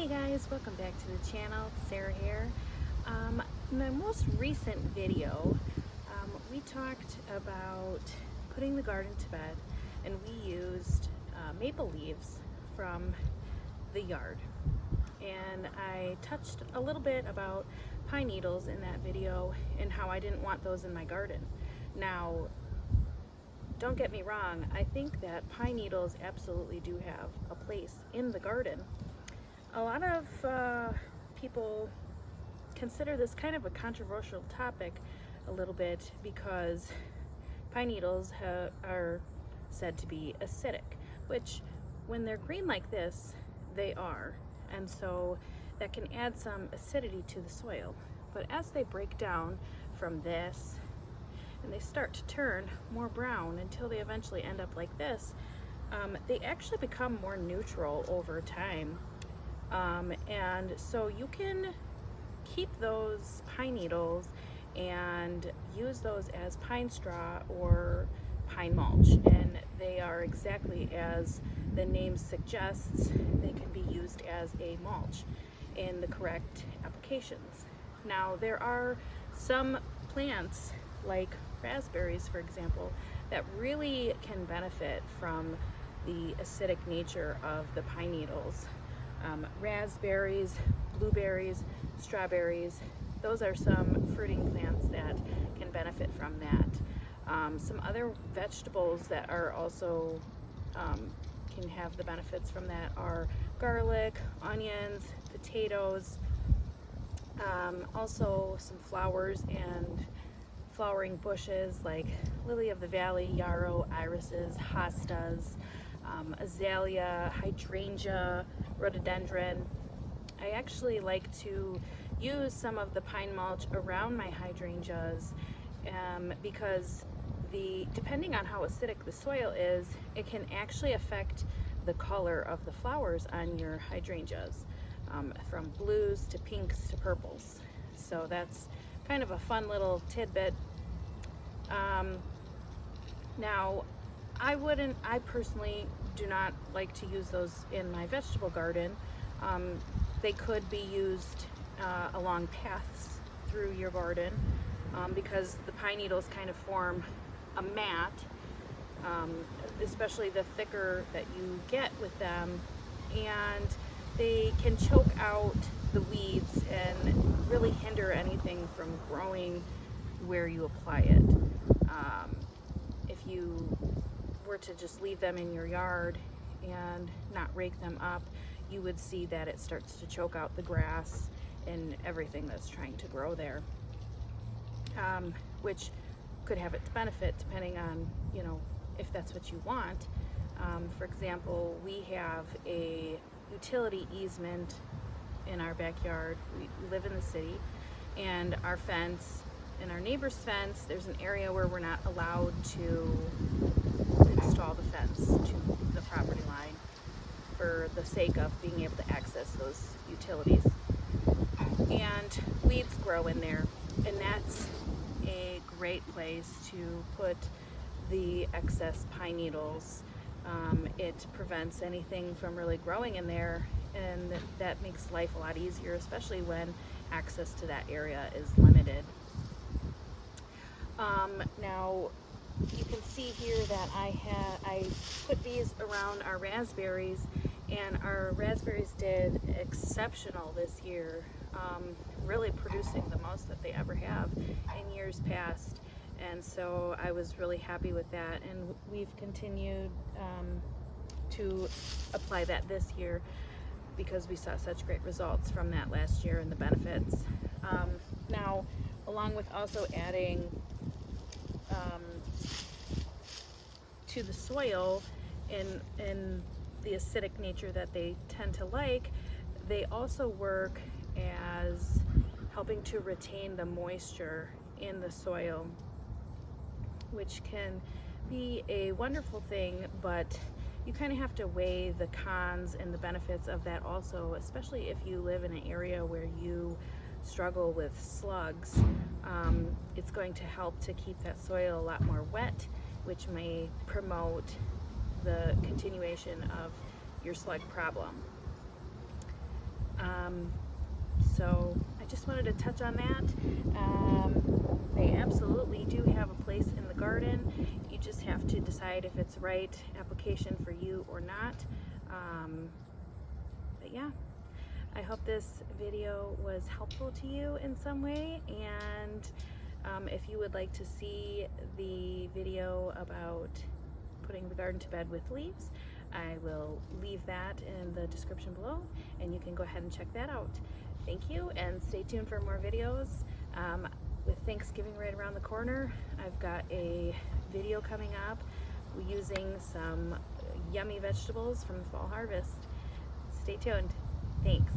Hey guys, welcome back to the channel. Sarah here. In my most recent video, we talked about putting the garden to bed, and we used maple leaves from the yard. And I touched a little bit about pine needles in that video and how I didn't want those in my garden. Now, don't get me wrong, I think that pine needles absolutely do have a place in the garden. A lot of people consider this kind of a controversial topic a little bit because pine needles are said to be acidic, which when they're green like this, they are. And so that can add some acidity to the soil. But as they break down from this and they start to turn more brown until they eventually end up like this, they actually become more neutral over time. And so you can keep those pine needles and use those as pine straw or pine mulch, and they are exactly as the name suggests. They can be used as a mulch in the correct applications. Now, there are some plants like raspberries, for example, that really can benefit from the acidic nature of the pine needles. Raspberries, blueberries, strawberries, those are some fruiting plants that can benefit from that. Some other vegetables that are also can have the benefits from that are garlic, onions, potatoes, also some flowers and flowering bushes like lily of the valley, yarrow, irises, hostas, azalea, hydrangea, rhododendron. I actually like to use some of the pine mulch around my hydrangeas because depending on how acidic the soil is, it can actually affect the color of the flowers on your hydrangeas, from blues to pinks to purples. So that's kind of a fun little tidbit. Now, I personally do not like to use those in my vegetable garden. They could be used along paths through your garden because the pine needles kind of form a mat, especially the thicker that you get with them, and they can choke out the weeds and really hinder anything from growing where you apply it. If you were to just leave them in your yard and not rake them up, you would see that it starts to choke out the grass and everything that's trying to grow there, which could have its benefit depending on, if that's what you want. For example, we have a utility easement in our backyard. We live in the city, and our fence and our neighbor's fence, there's an area where we're not allowed to install the fence to the property line for the sake of being able to access those utilities. And weeds grow in there, and that's a great place to put the excess pine needles. It prevents anything from really growing in there, and that makes life a lot easier, especially when access to that area is limited. Now, you can see here that I put these around our raspberries, and our raspberries did exceptional this year, really producing the most that they ever have in years past. And so I was really happy with that, and we've continued to apply that this year because we saw such great results from that last year and the benefits. Now, along with also adding to the soil in the acidic nature that they tend to like, they also work as helping to retain the moisture in the soil, which can be a wonderful thing, but you kind of have to weigh the cons and the benefits of that also, especially if you live in an area where you struggle with slugs. It's going to help to keep that soil a lot more wet, which may promote the continuation of your slug problem. So I just wanted to touch on that. They absolutely do have a place in the garden. You just have to decide if it's the right application for you or not. But yeah, I hope this video was helpful to you in some way, and if you would like to see the video about putting the garden to bed with leaves, I will leave that in the description below, and you can go ahead and check that out. Thank you, and stay tuned for more videos. With Thanksgiving right around the corner, I've got a video coming up using some yummy vegetables from the fall harvest. Stay tuned. Thanks.